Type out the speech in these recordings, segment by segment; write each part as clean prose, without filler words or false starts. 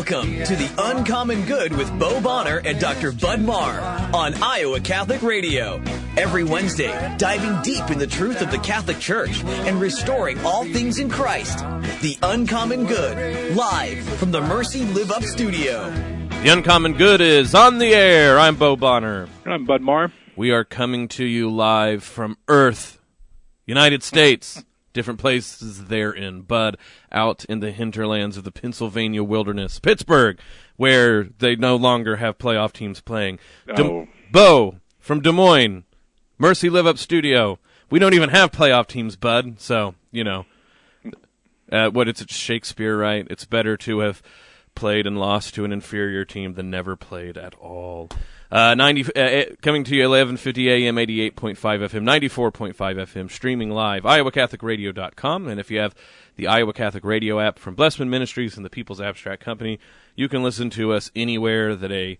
Welcome to The Uncommon Good with Bo Bonner and Dr. Bud Marr on Iowa Catholic Radio. Every Wednesday, diving deep in the truth of the Catholic Church and restoring all things in Christ. The Uncommon Good, live from the Mercy Live Up studio. The Uncommon Good is on the air. I'm Bo Bonner. And I'm Bud Marr. We are coming to you live from Earth, United States. Different places they're in, Bud, out in the hinterlands of the Pennsylvania wilderness, Pittsburgh, where they no longer have playoff teams playing. Bo, from Des Moines, Mercy Live Up Studio. We don't even have playoff teams, Bud, so, you know. It's Shakespeare, right? It's better to have played and lost to an inferior team than never played at all. Coming to you 1150 AM, 88.5 FM, 94.5 FM, streaming live, iowacatholicradio.com. And if you have the Iowa Catholic Radio app from Blessman Ministries and the People's Abstract Company, you can listen to us anywhere that a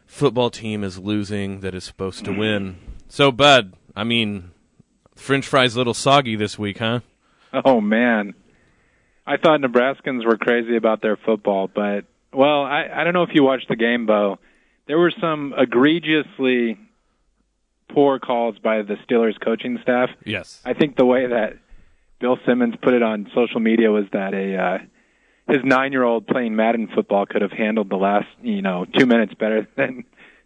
football team is losing that is supposed to win. So, Bud, I mean, French fries a little soggy this week, huh? Oh, man. I thought Nebraskans were crazy about their football, but, well, I don't know if you watched the game, Bo. There were some egregiously poor calls by the Steelers coaching staff. Yes. I think the way that Bill Simmons put it on social media was that his 9-year-old playing Madden football could have handled the last 2 minutes better than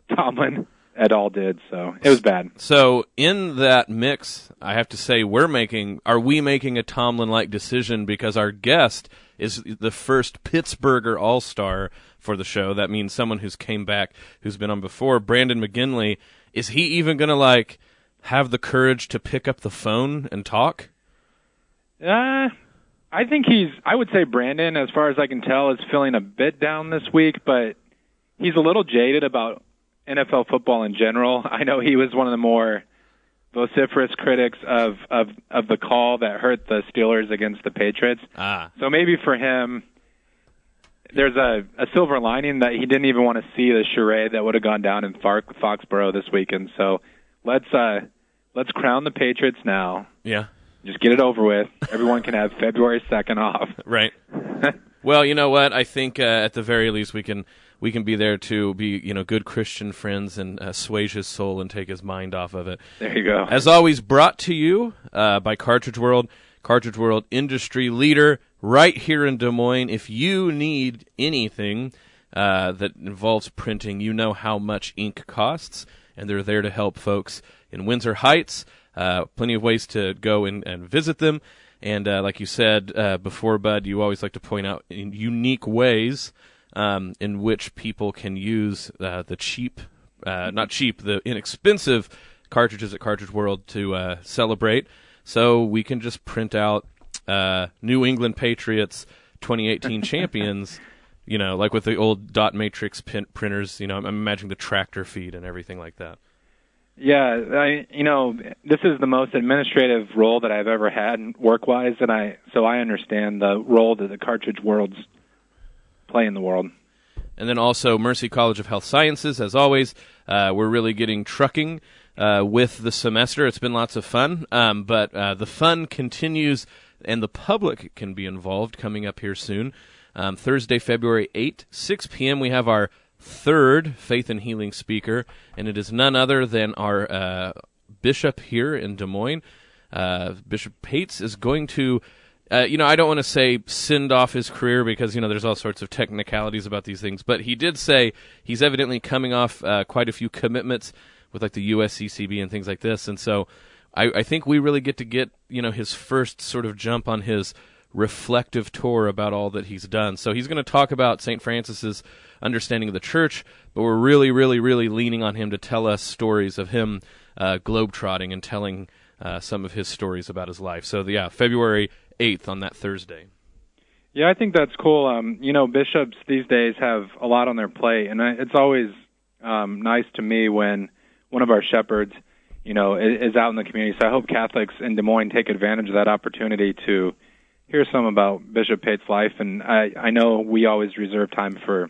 Tomlin et al. Did. So it was bad. So in that mix, I have to say, are we making a Tomlin-like decision because our guest is the first Pittsburgher All-Star for the show. That means someone who's came back, who's been on before. Brandon McGinley, is he even going to have the courage to pick up the phone and talk? I think I would say Brandon, as far as I can tell, is feeling a bit down this week, but he's a little jaded about NFL football in general. I know he was one of the more vociferous critics of the call that hurt the Steelers against the Patriots. So maybe for him, there's a silver lining that he didn't even want to see the charade that would have gone down in Foxborough this weekend. So let's crown the Patriots now. Yeah. Just get it over with. Everyone can have February 2nd off. Right. Well, you know what? I think at the very least we can be there to be good Christian friends and assuage his soul and take his mind off of it. There you go. As always, brought to you by Cartridge World. Cartridge World, industry leader right here in Des Moines. If you need anything that involves printing, you know how much ink costs, and they're there to help folks in Windsor Heights. Plenty of ways to go and visit them. And like you said before, Bud, you always like to point out in unique ways in which people can use the inexpensive cartridges at Cartridge World to celebrate. So we can just print out New England Patriots 2018 champions, like with the old dot matrix printers. I'm imagining the tractor feed and everything like that. Yeah, this is the most administrative role that I've ever had work-wise, so I understand the role that the Cartridge Worlds play in the world. And then also Mercy College of Health Sciences, as always. We're really getting trucking with the semester. It's been lots of fun, but the fun continues, and the public can be involved coming up here soon. Thursday, February 8th, 6 p.m., we have our third Faith and Healing speaker, and it is none other than our bishop here in Des Moines. Bishop Pates is going to, I don't want to say send off his career because, there's all sorts of technicalities about these things, but he did say he's evidently coming off quite a few commitments with the USCCB and things like this, and so I think we really get his first sort of jump on his reflective tour about all that he's done. So he's going to talk about St. Francis's understanding of the church, but we're really, really, really leaning on him to tell us stories of him globetrotting and telling some of his stories about his life. So, February 8th on that Thursday. Yeah, I think that's cool. Bishops these days have a lot on their plate, and it's always nice to me when one of our shepherds, is out in the community. So I hope Catholics in Des Moines take advantage of that opportunity to hear some about Bishop Pate's life, and I know we always reserve time for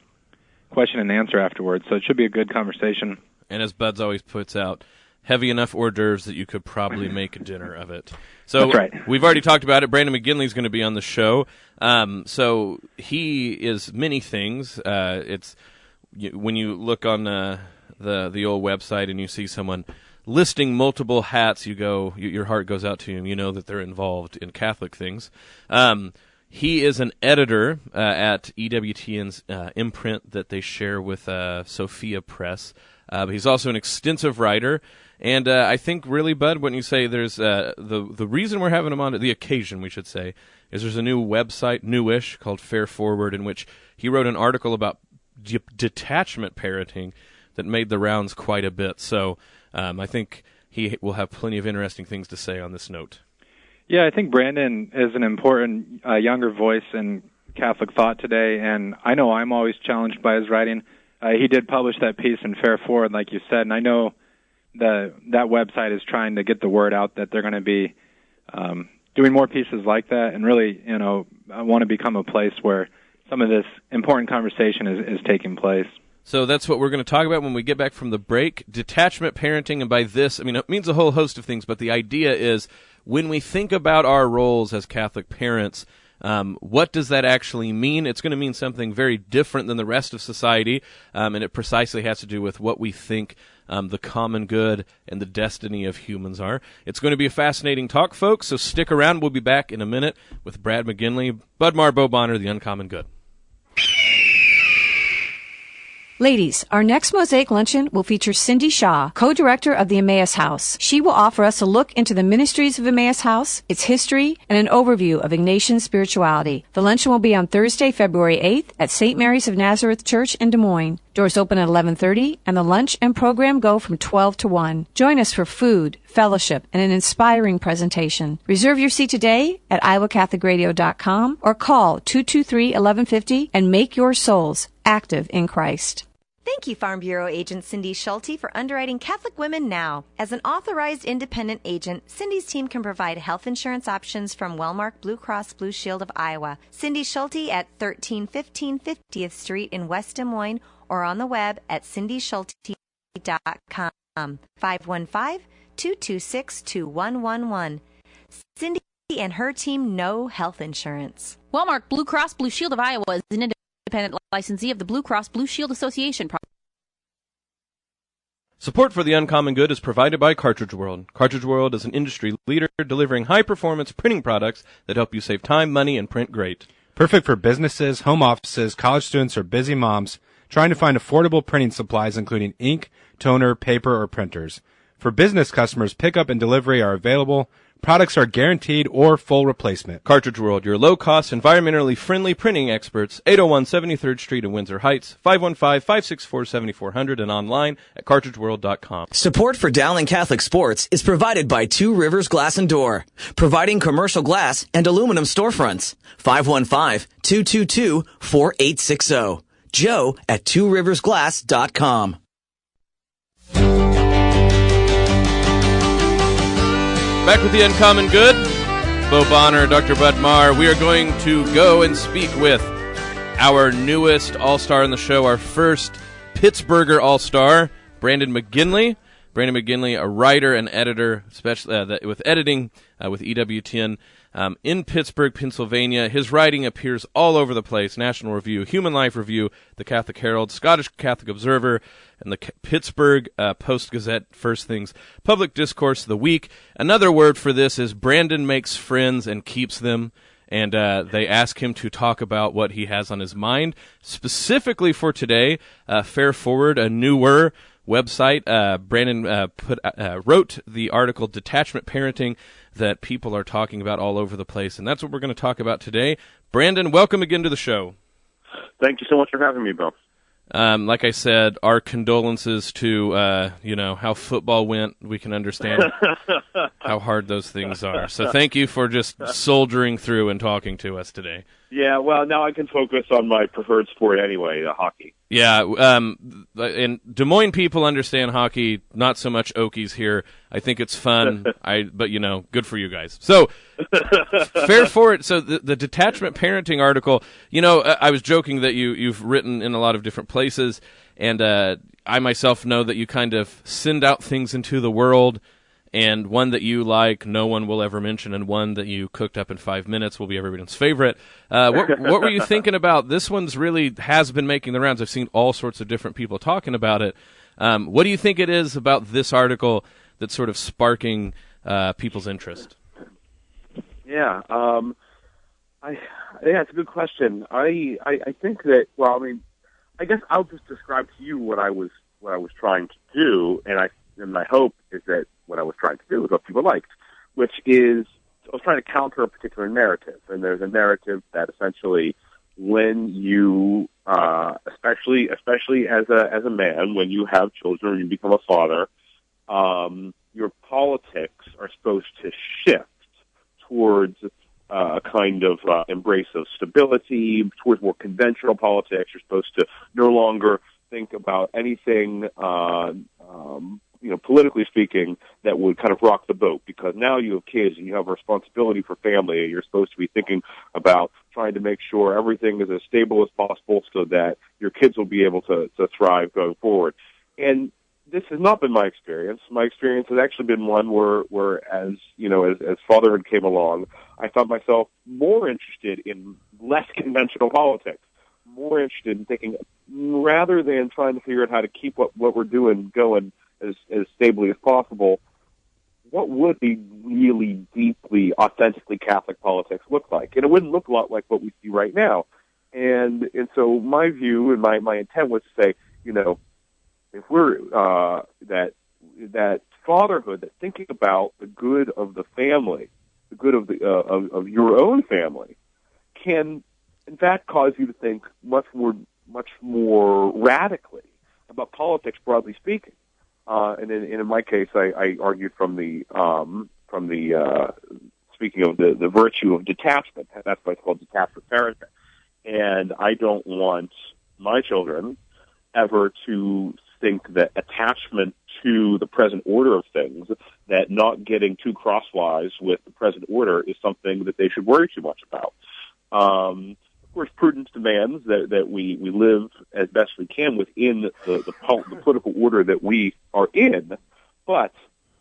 question and answer afterwards, so it should be a good conversation. And as Buds always puts out, heavy enough hors d'oeuvres that you could probably make a dinner of it. So That's right. We've already talked about it. Brandon McGinley is going to be on the show. So he is many things. When you look on the old website and you see someone listing multiple hats, your heart goes out to him. You know that they're involved in Catholic things. He is an editor at EWTN's imprint that they share with Sophia Press. He's also an extensive writer. And I think really, Bud, when you say there's the reason we're having him on, the occasion, we should say, is there's a new website, newish, called Fair Forward, in which he wrote an article about detachment parenting that made the rounds quite a bit. So I think he will have plenty of interesting things to say on this note. Yeah, I think Brandon is an important younger voice in Catholic thought today, and I know I'm always challenged by his writing. He did publish that piece in Fair Forward, like you said, and I know that website is trying to get the word out that they're going to be doing more pieces like that, and really, I want to become a place where some of this important conversation is taking place. So that's what we're going to talk about when we get back from the break. Detachment parenting, and by this, it means a whole host of things, but the idea is when we think about our roles as Catholic parents, what does that actually mean? It's going to mean something very different than the rest of society, and it precisely has to do with what we think the common good and the destiny of humans are. It's going to be a fascinating talk, folks, so stick around. We'll be back in a minute with Brad McGinley, Bud Marr, Bo Bonner, The Uncommon Good. Ladies, our next Mosaic Luncheon will feature Cindy Shaw, co-director of the Emmaus House. She will offer us a look into the ministries of Emmaus House, its history, and an overview of Ignatian spirituality. The luncheon will be on Thursday, February 8th at St. Mary's of Nazareth Church in Des Moines. Doors open at 11:30, and the lunch and program go from 12 to 1. Join us for food, fellowship, and an inspiring presentation. Reserve your seat today at iowacatholicradio.com or call 223-1150 and make your souls active in Christ. Thank you, Farm Bureau agent Cindy Schulte, for underwriting Catholic Women Now. As an authorized independent agent, Cindy's team can provide health insurance options from Wellmark Blue Cross Blue Shield of Iowa. Cindy Schulte at 1315 50th Street in West Des Moines, or on the web at cindyschulte.com. 515-226-2111. Cindy and her team know health insurance. Wellmark Blue Cross Blue Shield of Iowa is an independent licensee of the Blue Cross Blue Shield Association. Support for The Uncommon Good is provided by Cartridge World. Cartridge World is an industry leader delivering high-performance printing products that help you save time, money, and print great. Perfect for businesses, home offices, college students, or busy moms trying to find affordable printing supplies including ink, toner, paper, or printers. For business customers, pickup and delivery are available. Products are guaranteed or full replacement. Cartridge World, your low-cost, environmentally friendly printing experts, 801 73rd Street in Windsor Heights, 515-564-7400, and online at cartridgeworld.com. Support for Dowling Catholic Sports is provided by Two Rivers Glass and Door, providing commercial glass and aluminum storefronts. 515-222-4860. Joe at tworiversglass.com. Back with The Uncommon Good, Bo Bonner, Dr. Bud Marr. We are going to go and speak with our newest All-Star in the show, our first Pittsburgher All-Star, Brandon McGinley. Brandon McGinley, a writer and editor, especially with editing with EWTN in Pittsburgh, Pennsylvania. His writing appears all over the place: National Review, Human Life Review, the Catholic Herald, Scottish Catholic Observer, and the Pittsburgh Post-Gazette, First Things, Public Discourse of the Week. Another word for this is Brandon makes friends and keeps them. And they ask him to talk about what he has on his mind. Specifically for today, Fair Forward, a newer website. Brandon wrote the article Detachment Parenting that people are talking about all over the place, and that's what we're going to talk about today. Brandon, welcome again to the show. Thank you so much for having me, Bill. Like I said, our condolences to how football went. We can understand how hard those things are. So thank you for just soldiering through and talking to us today. Yeah, well, now I can focus on my preferred sport anyway, hockey. Yeah, and Des Moines people understand hockey, not so much Okies here. I think it's fun, but good for you guys. So, Fair Forward, so the Detachment Parenting article, I was joking that you've written in a lot of different places, and I myself know that you kind of send out things into the world, and one that you like, no one will ever mention, and one that you cooked up in 5 minutes will be everyone's favorite. What were you thinking about? This one's really has been making the rounds. I've seen all sorts of different people talking about it. What do you think it is about this article that's sort of sparking people's interest? Yeah, it's a good question. I think that, well, I mean, I guess I'll just describe to you what I was trying to do, and my hope is that what I was trying to do is what people liked, which is I was trying to counter a particular narrative, and there's a narrative that essentially when you, especially as a man, when you have children, you become a father, your politics are supposed to shift towards a kind of embrace of stability, towards more conventional politics. You're supposed to no longer think about anything, politically speaking, that would kind of rock the boat, because now you have kids and you have a responsibility for family, and you're supposed to be thinking about trying to make sure everything is as stable as possible so that your kids will be able to thrive going forward. And this has not been my experience. My experience has actually been one where as fatherhood came along, I found myself more interested in less conventional politics, more interested in thinking, rather than trying to figure out how to keep what we're doing going as stably as possible, what would the really deeply, authentically Catholic politics look like? And it wouldn't look a lot like what we see right now. And so my view and my intent was to say, if we're that fatherhood, that thinking about the good of the family, the good of of your own family, can in fact cause you to think much more radically about politics, broadly speaking. And in my case, I argued from the speaking of the virtue of detachment. That's why it's called Detachment Parenting. And I don't want my children ever to think that attachment to the present order of things, that not getting too crosswise with the present order, is something that they should worry too much about. Of course, prudence demands that we live as best we can within the political order that we are in. But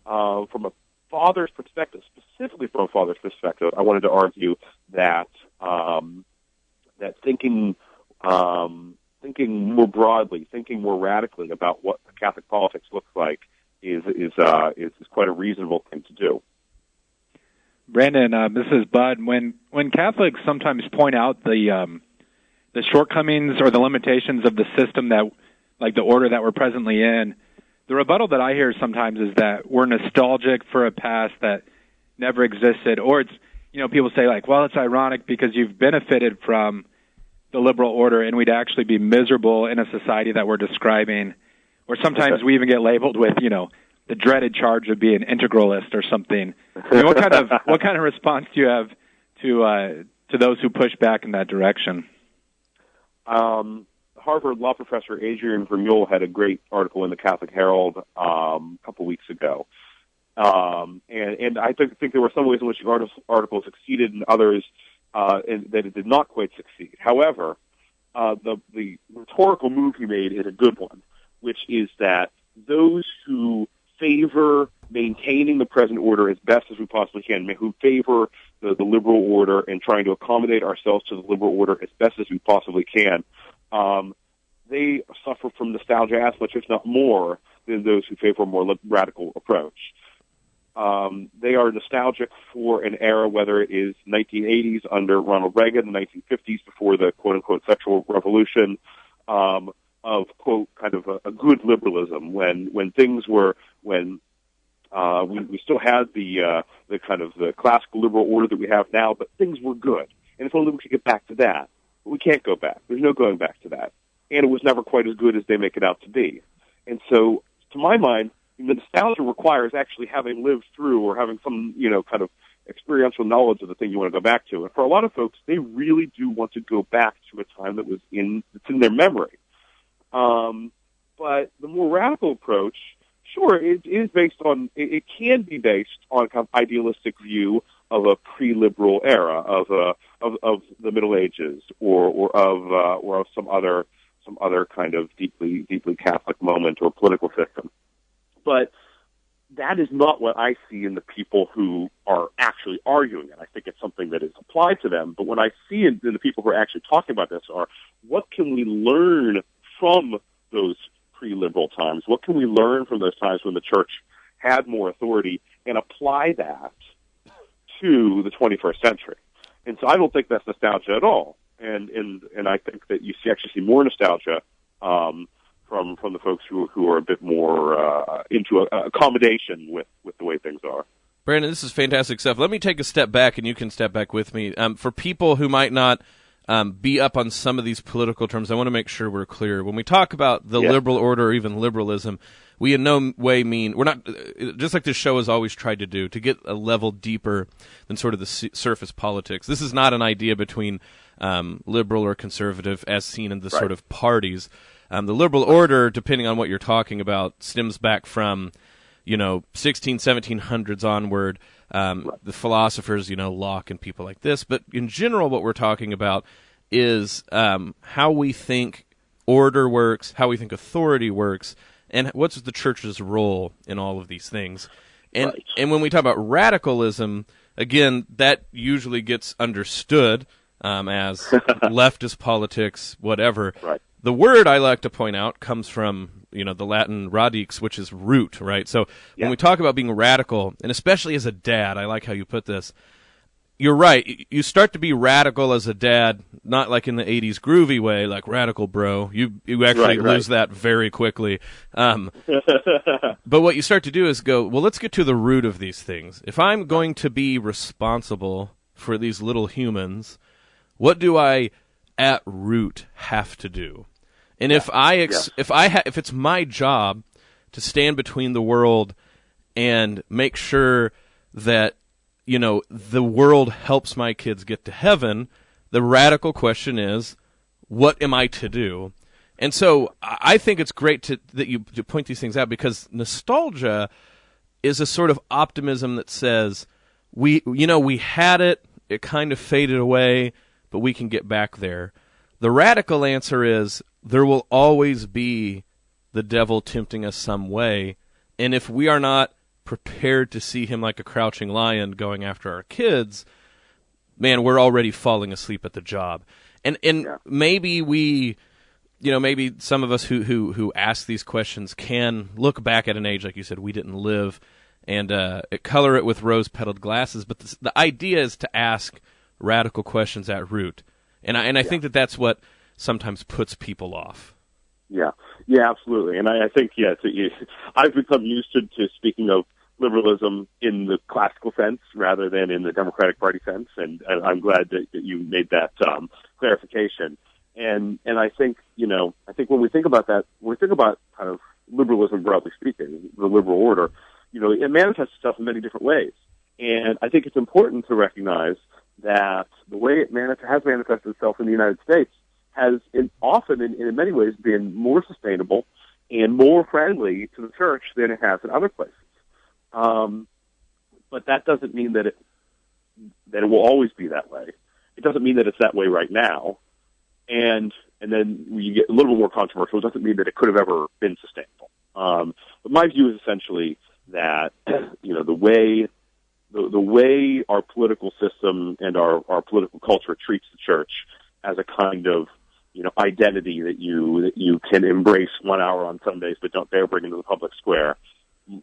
from a father's perspective, specifically from a father's perspective, I wanted to argue that that thinking more broadly, thinking more radically about what Catholic politics looks like is quite a reasonable thing to do. Brandon, this is Bud. When Catholics sometimes point out the shortcomings or the limitations of the system that, like the order that we're presently in, the rebuttal that I hear sometimes is that we're nostalgic for a past that never existed, or it's, people say like, well, it's ironic because you've benefited from the liberal order and we'd actually be miserable in a society that we're describing. Or sometimes we even get labeled with, the dreaded charge of being integralist or something. I mean, what kind of response do you have to those who push back in that direction? Harvard law professor Adrian Vermeule had a great article in the Catholic Herald a couple weeks ago. And I think there were some ways in which the article succeeded and others and that it did not quite succeed. However, the rhetorical move he made is a good one, which is that those who favor maintaining the present order as best as we possibly can, who favor the liberal order and trying to accommodate ourselves to the liberal order as best as we possibly can, they suffer from nostalgia as much, if not more, than those who favor a more radical approach. They are nostalgic for an era, whether it is 1980s under Ronald Reagan, the 1950s before the quote-unquote sexual revolution, of, quote, kind of a good liberalism, when things were, when we still had the kind of the classical liberal order that we have now, but things were good. And if only we could get back to that. But we can't go back. There's no going back to that. And it was never quite as good as they make it out to be. And so, to my mind, the nostalgia requires actually having lived through or having some, kind of experiential knowledge of the thing you want to go back to. And for a lot of folks, they really do want to go back to a time that's in their memory. But the more radical approach, sure, it is based on, it can be based on a kind of idealistic view of a pre-liberal era, of the Middle Ages, or of some other some other kind of deeply Catholic moment or political system. But that is not what I see in the people who are actually arguing it. I think it's something that is applied to them. But what I see in the people who are actually talking about this are, what can we learn from those pre-liberal times? What can we learn from those times when the church had more authority, and apply that to the 21st century? And so I don't think that's nostalgia at all. And I think that you actually see more nostalgia from the folks who are a bit more into accommodation with the way things are. Brandon, this is fantastic stuff. Let me take a step back, and you can step back with me. For people who might not be up on some of these political terms, I want to make sure we're clear. When we talk about the liberal order or even liberalism, we in no way mean, we're not, just like this show has always tried to do, to get a level deeper than sort of the surface politics. This is not an idea between liberal or conservative as seen in the sort of parties. The liberal order, depending on what you're talking about, stems back from, 1700s onward, the philosophers, Locke and people like this. But in general, what we're talking about is how we think order works, how we think authority works, and what's the church's role in all of these things. And and when we talk about radicalism, again, that usually gets understood as leftist politics, whatever. Right. The word I like to point out comes from, the Latin radix, which is root, right? So when we talk about being radical, and especially as a dad, I like how you put this, you're right. You start to be radical as a dad, not like in the 80s groovy way, like radical bro. You actually lose that very quickly. But what you start to do is go, well, let's get to the root of these things. If I'm going to be responsible for these little humans, what do I at root have to do? And if it's my job to stand between the world and make sure that the world helps my kids get to heaven, the radical question is, what am I to do? And so I think it's great that you point these things out, because nostalgia is a sort of optimism that says, we had it kind of faded away, but we can get back there. The radical answer is, there will always be the devil tempting us some way, and if we are not prepared to see him like a crouching lion going after our kids, man, we're already falling asleep at the job. And maybe we, maybe some of us who ask these questions can look back at an age, like you said, we didn't live, and color it with rose-petalled glasses. But the idea is to ask radical questions at root, and I think that's what sometimes puts people off. Yeah, absolutely. And I think, I've become used to speaking of liberalism in the classical sense rather than in the Democratic Party sense, and I'm glad that you made that clarification. And I think, I think when we think about that, when we think about kind of liberalism broadly speaking, the liberal order, it manifests itself in many different ways. And I think it's important to recognize that the way it has manifested itself in the United States has often, in many ways, been more sustainable and more friendly to the church than it has in other places. But that doesn't mean that it will always be that way. It doesn't mean that it's that way right now. And then when you get a little bit more controversial, it doesn't mean that it could have ever been sustainable. But my view is essentially that the way our political system and our political culture treats the church as a kind of identity that you can embrace 1 hour on Sundays but don't dare bring into the public square.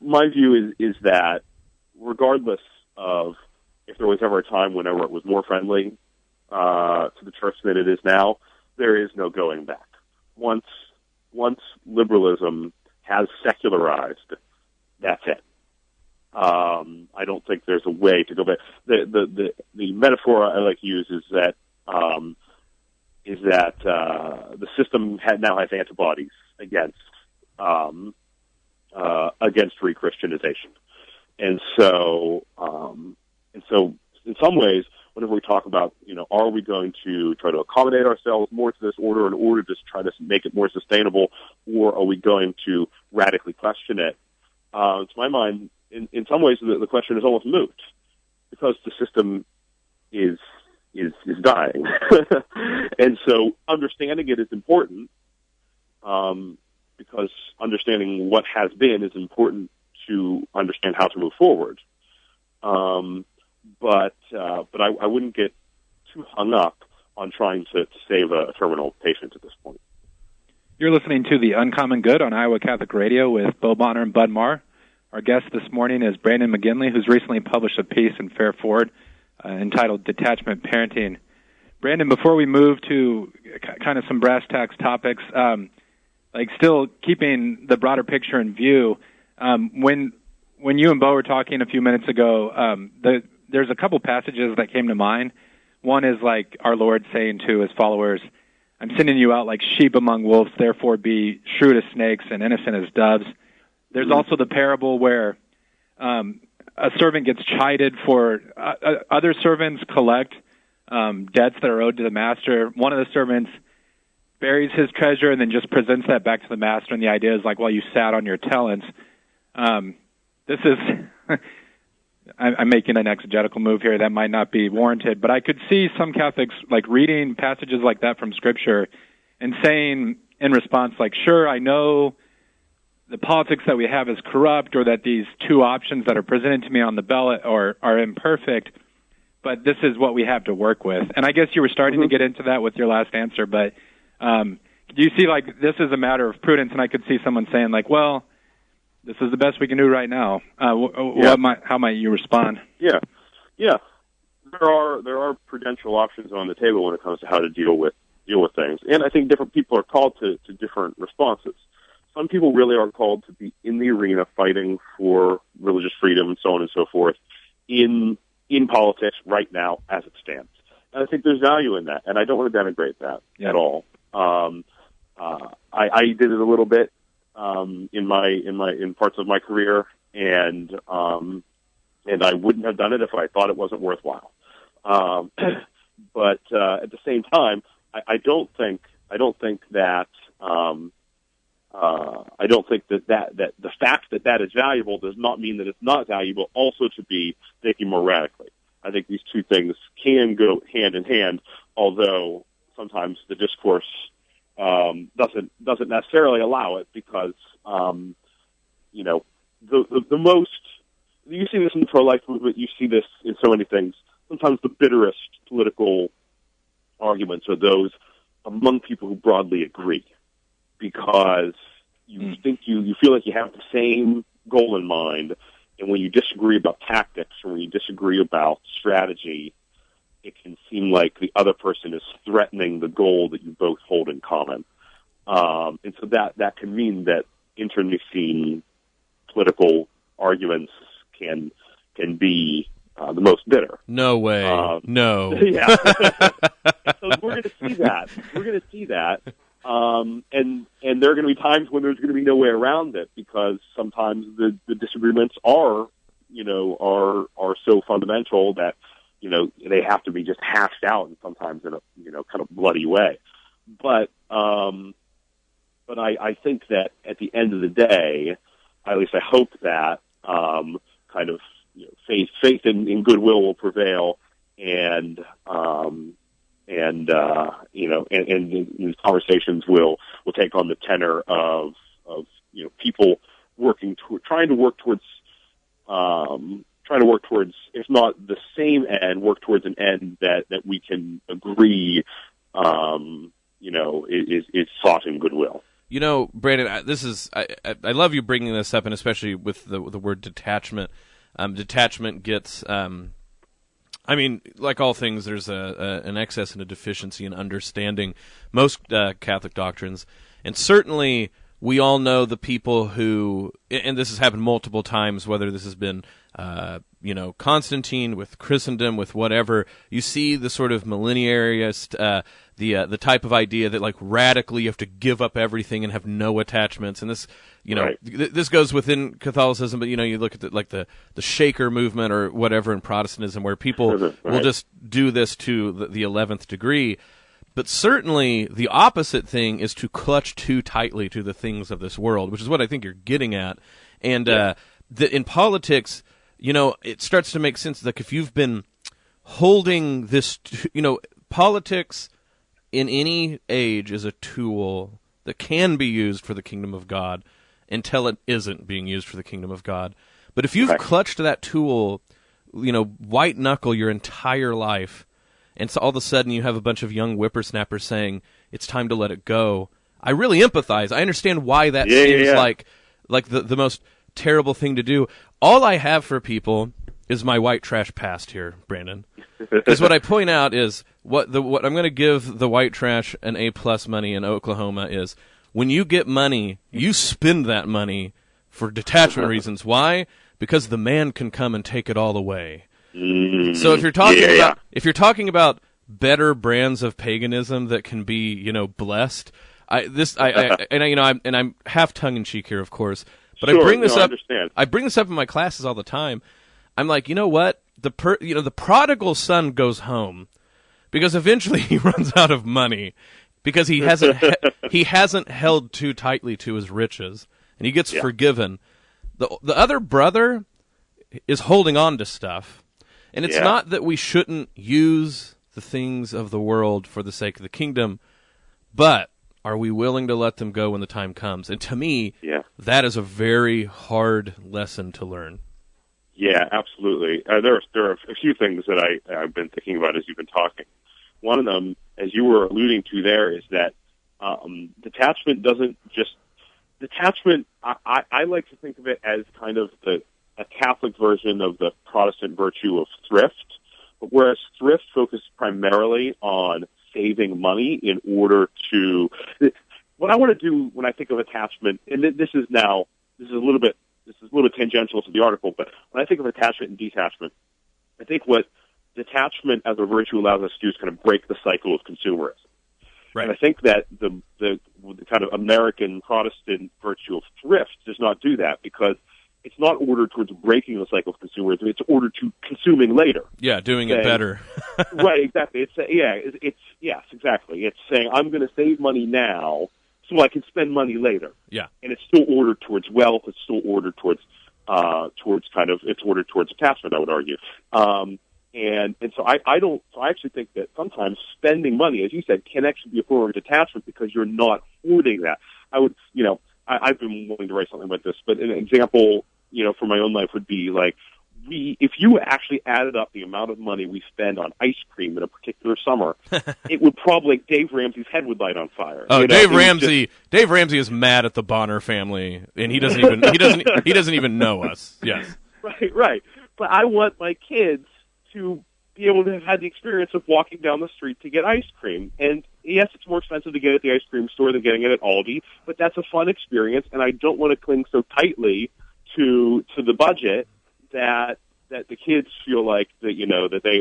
My view is that regardless of if there was ever a time whenever it was more friendly to the church than it is now, there is no going back. Once liberalism has secularized, that's it. I don't think there's a way to go back. The metaphor I like to use is that the system now has antibodies against re-Christianization, and so in some ways, whenever we talk about are we going to try to accommodate ourselves more to this order in order to try to make it more sustainable, or are we going to radically question it? To my mind, in some ways, the question is almost moot because the system is dying, and so understanding it is important. because understanding what has been is important to understand how to move forward. But I wouldn't get too hung up on trying to save a terminal patient at this point. You're listening to The Uncommon Good on Iowa Catholic Radio with Bo Bonner and Bud Marr. Our guest this morning is Brandon McGinley, who's recently published a piece in Fair Forward entitled Detachment Parenting. Brandon, before we move to kind of some brass tacks topics, like still keeping the broader picture in view, when you and Bo were talking a few minutes ago, there's a couple passages that came to mind. One is like our Lord saying to his followers, I'm sending you out like sheep among wolves, therefore be shrewd as snakes and innocent as doves. There's also the parable where a servant gets chided for other servants collect debts that are owed to the master. One of the servants buries his treasure and then just presents that back to the master, and the idea is like, well, you sat on your talents. This is... I'm making an exegetical move here that might not be warranted, but I could see some Catholics like reading passages like that from Scripture and saying in response, like, sure, I know the politics that we have is corrupt, or that these two options that are presented to me on the ballot are imperfect, but this is what we have to work with. And I guess you were starting to get into that with your last answer, but do you see like this is a matter of prudence? And I could see someone saying like, well, this is the best we can do right now. How might you respond? Yeah. There are prudential options on the table when it comes to how to deal with things, and I think different people are called to different responses. Some people really are called to be in the arena fighting for religious freedom and so on and so forth in politics right now as it stands. And I think there's value in that, and I don't want to denigrate that at all. I did it a little bit. In parts of my career, and I wouldn't have done it if I thought it wasn't worthwhile. But at the same time, I don't think that the fact that is valuable does not mean that it's not valuable also to be thinking more radically. I think these two things can go hand in hand, although sometimes the discourse doesn't necessarily allow it, because the most, you see this in the pro-life movement, you see this in so many things. Sometimes the bitterest political arguments are those among people who broadly agree, because you think you feel like you have the same goal in mind, and when you disagree about tactics or when you disagree about strategy, it can seem like the other person is threatening the goal that you both hold in common. And so that can mean that internecine political arguments can be the most bitter. No way. No. Yeah. So we're going to see that. And there are going to be times when there's going to be no way around it, because sometimes the disagreements are so fundamental that, they have to be just hashed out, and sometimes in a, kind of bloody way. But I think that at the end of the day, at least I hope that, faith in goodwill will prevail, and these conversations will take on the tenor of people trying to work towards, if not the same end, work towards an end that we can agree, is sought in goodwill. Brandon, I love you bringing this up, and especially with the word detachment. Detachment gets, like all things, there's an excess and a deficiency in understanding most Catholic doctrines, and certainly we all know the people who, and this has happened multiple times, whether this has been, Constantine, with Christendom, with whatever, you see the sort of millenariist, the type of idea that like radically you have to give up everything and have no attachments, and this, right. This goes within Catholicism, but you look at the Shaker movement or whatever in Protestantism, where people will just do this to the 11th degree. But certainly the opposite thing is to clutch too tightly to the things of this world, which is what I think you're getting at. And in politics, it starts to make sense. Like if you've been holding this, politics in any age is a tool that can be used for the kingdom of God until it isn't being used for the kingdom of God. But if you've clutched that tool, white knuckle your entire life, and so all of a sudden you have a bunch of young whippersnappers saying it's time to let it go, I really empathize. I understand why that seems like the most terrible thing to do. All I have for people is my white trash past here, Brandon. Because what I point out is what I'm going to give the white trash an A+ money in Oklahoma is when you get money, you spend that money for detachment reasons. Why? Because the man can come and take it all away. So if you're talking about better brands of paganism that can be, blessed, I'm half tongue in cheek here, of course, but sure, I bring this up. Understand. I bring this up in my classes all the time. I'm like, you know what? The prodigal son goes home because eventually he runs out of money because he hasn't held too tightly to his riches, and he gets forgiven. The other brother is holding on to stuff, and it's not that we shouldn't use the things of the world for the sake of the kingdom, but are we willing to let them go when the time comes? And to me, that is a very hard lesson to learn. Yeah, absolutely. There are a few things that I've been thinking about as you've been talking. One of them, as you were alluding to there, is that detachment doesn't just... Detachment, I like to think of it as kind of a Catholic version of the Protestant virtue of thrift, but whereas thrift focuses primarily on saving money in order to... What I want to do when I think of attachment, and this is a little bit tangential to the article, but when I think of attachment and detachment, I think what detachment as a virtue allows us to do is kind of break the cycle of consumerism. Right. And I think that the kind of American Protestant virtue of thrift does not do that because it's not ordered towards breaking the cycle of consumerism. It's ordered to consuming later. Yeah, doing it better. Right, exactly. Yes, exactly. It's saying I'm going to save money now so I can spend money later. Yeah. And it's still ordered towards wealth. It's still ordered towards it's ordered towards attachment, I would argue. And so I actually think that sometimes spending money, as you said, can actually be a form of detachment because you're not hoarding that. I've been willing to write something about this, but an example, for my own life would be like, if you actually added up the amount of money we spend on ice cream in a particular summer, it would probably, Dave Ramsey's head would light on fire. Oh, Dave Ramsey is mad at the Bonner family, and he doesn't even know us. Yes. Right. But I want my kids to be able to have had the experience of walking down the street to get ice cream. And yes, it's more expensive to get it at the ice cream store than getting it at Aldi, but that's a fun experience, and I don't want to cling so tightly to the budget that the kids feel like that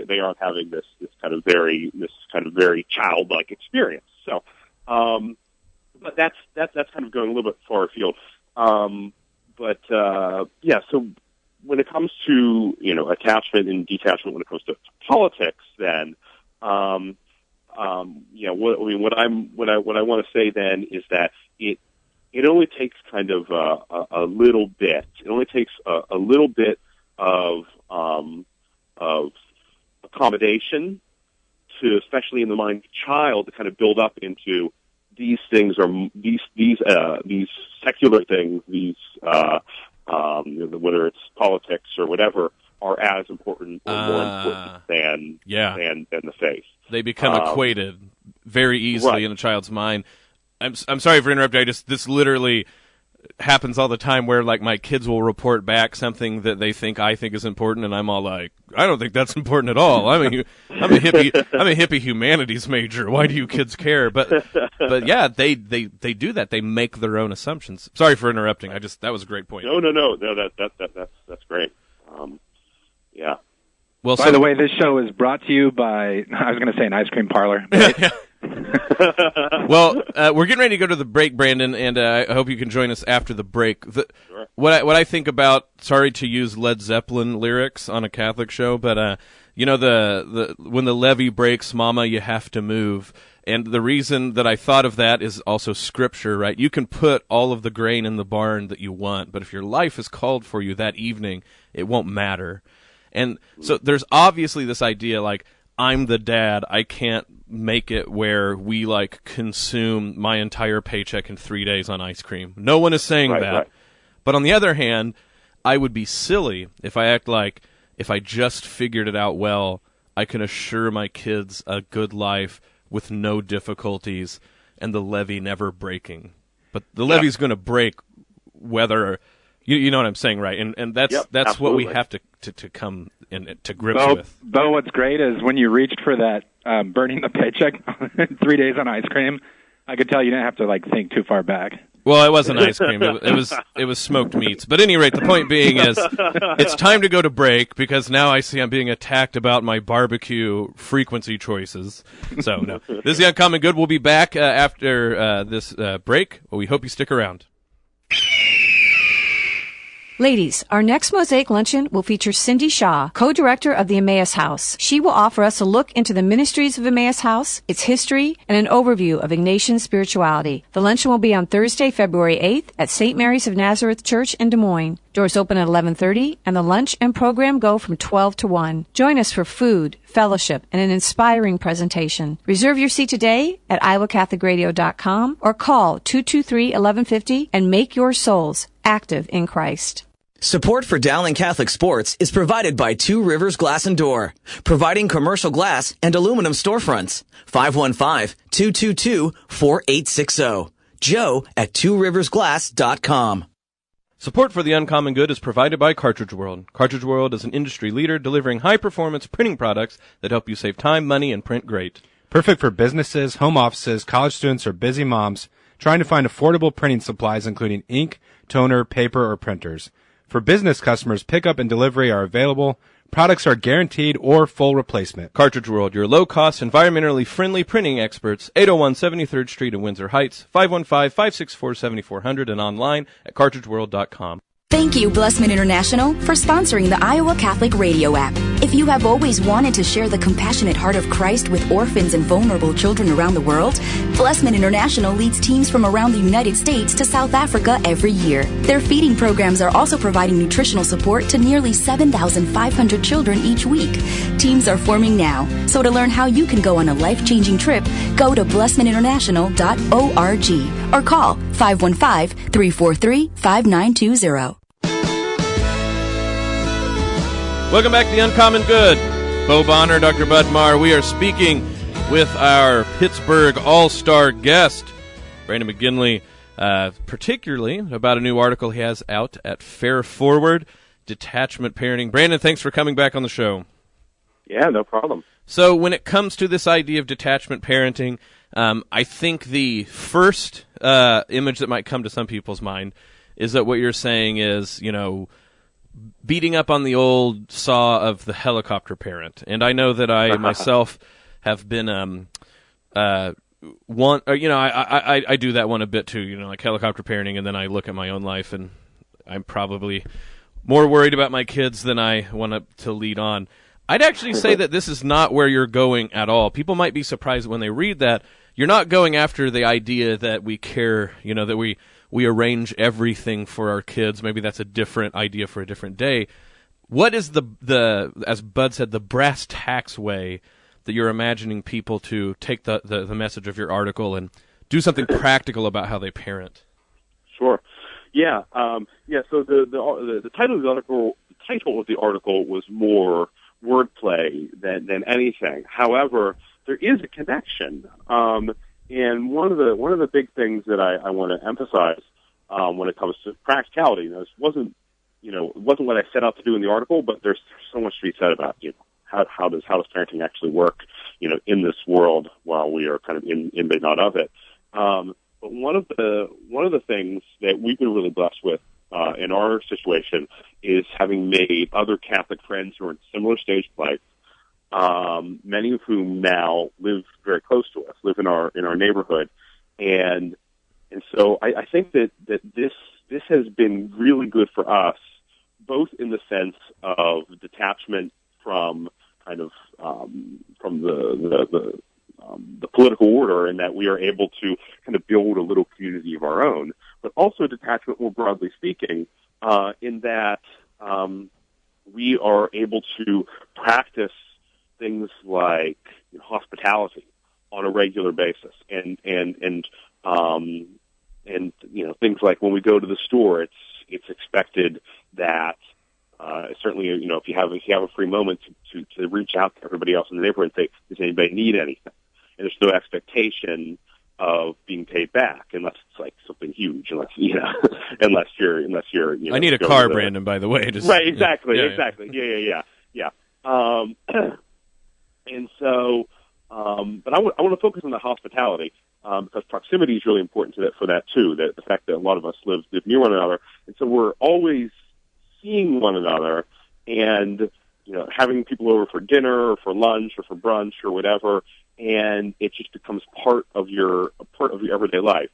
they aren't having this kind of very childlike experience. So, but that's kind of going a little bit far afield. So when it comes to attachment and detachment, when it comes to politics, then what I want to say then is that it only takes kind of a little bit. It only takes a little bit of accommodation to, especially in the mind of a child, to kind of build up into these things are these secular things, whether it's politics or whatever, are as important or more important than the faith. They become equated very easily in a child's mind. I'm sorry for interrupting. This literally happens all the time where like my kids will report back something that they think I think is important, and I'm all like, I don't think that's important at all. I'm a hippie humanities major. Why do you kids care? But yeah, they do that. They make their own assumptions. Sorry for interrupting. That was a great point. No. That's great. Yeah. Well, by the way, this show is brought to you by, I was going to say an ice cream parlor. But Well, we're getting ready to go to the break, Brandon, and I hope you can join us after the break. Sure. What I think about, sorry to use Led Zeppelin lyrics on a Catholic show, but the when the levee breaks, Mama, you have to move. And the reason that I thought of that is also Scripture, right? You can put all of the grain in the barn that you want, but if your life is called for you that evening, it won't matter. And so there's obviously this idea, like, I'm the dad. I can't make it where we like consume my entire paycheck in 3 days on ice cream. No one is saying that. Right. But on the other hand, I would be silly if I act like if I just figured it out well, I can assure my kids a good life with no difficulties and the levee never breaking. But the levee's going to break whether you know what I'm saying, right? And that's what we have to come to grips with. Bo, what's great is when you reached for that burning the paycheck 3 days on ice cream, I could tell you didn't have to like think too far back. Well, it wasn't ice cream. It was smoked meats. But at any rate, the point being is it's time to go to break because now I see I'm being attacked about my barbecue frequency choices. So, no. This is The Uncommon Good. We'll be back after this break. Well, we hope you stick around. Ladies, our next Mosaic Luncheon will feature Cindy Shaw, co-director of the Emmaus House. She will offer us a look into the ministries of Emmaus House, its history, and an overview of Ignatian spirituality. The luncheon will be on Thursday, February 8th at St. Mary's of Nazareth Church in Des Moines. Doors open at 11:30, and the lunch and program go from 12 to 1. Join us for food, fellowship, and an inspiring presentation. Reserve your seat today at iowacatholicradio.com or call 223-1150 and make your souls active in Christ. Support for Dowling Catholic Sports is provided by Two Rivers Glass and Door, providing commercial glass and aluminum storefronts. 515-222-4860. Joe at tworiversglass.com. Support for The Uncommon Good is provided by Cartridge World. Cartridge World is an industry leader delivering high-performance printing products that help you save time, money, and print great. Perfect for businesses, home offices, college students, or busy moms trying to find affordable printing supplies including ink, toner, paper, or printers. For business customers, pickup and delivery are available. Products are guaranteed or full replacement. Cartridge World, your low-cost, environmentally friendly printing experts, 801 73rd Street in Windsor Heights, 515-564-7400, and online at cartridgeworld.com. Thank you, Blessman International, for sponsoring the Iowa Catholic Radio app. If you have always wanted to share the compassionate heart of Christ with orphans and vulnerable children around the world, Blessman International leads teams from around the United States to South Africa every year. Their feeding programs are also providing nutritional support to nearly 7,500 children each week. Teams are forming now, so to learn how you can go on a life-changing trip, go to blessmaninternational.org or call 515-343-5920. Welcome back to The Uncommon Good. Bo Bonner, Dr. Bud Marr. We are speaking with our Pittsburgh All-Star guest, Brandon McGinley, particularly about a new article he has out at Fair Forward, Detachment Parenting. Brandon, thanks for coming back on the show. Yeah, no problem. So when it comes to this idea of detachment parenting, I think the first image that might come to some people's mind is that what you're saying is, beating up on the old saw of the helicopter parent. And I know that I myself have been I do that one a bit too, like helicopter parenting, and then I look at my own life and I'm probably more worried about my kids than I want to lead on. I'd actually say that this is not where you're going at all. People might be surprised when they read that. You're not going after the idea that we care, that we arrange everything for our kids. Maybe that's a different idea for a different day. What is the as Bud said, the brass tacks way that you're imagining people to take the message of your article and do something practical about how they parent? Sure. Yeah. So the title of the article was more wordplay than anything. However, there is a connection. And one of the big things that I want to emphasize when it comes to practicality, this wasn't what I set out to do in the article, but there's so much to be said about how does parenting actually work in this world while we are kind of in but not of it. But one of the things that we've been really blessed with in our situation is having made other Catholic friends who are in similar stage of life. Many of whom now live very close to us, live in our neighborhood, and so I think that this has been really good for us, both in the sense of detachment from kind of from the political order, in that we are able to kind of build a little community of our own, but also detachment more broadly speaking, in that we are able to practice things like hospitality on a regular basis, and things like when we go to the store, it's expected that certainly if you have a free moment to reach out to everybody else in the neighborhood and say, does anybody need anything? And there's no expectation of being paid back unless it's like something huge, unless you're I need a car, Brandon, by the way. Right, exactly. Yeah. And so, but I want to focus on the hospitality because proximity is really important for that too. The fact that a lot of us live near one another, and so we're always seeing one another, and having people over for dinner or for lunch or for brunch or whatever, and it just becomes part of your everyday life.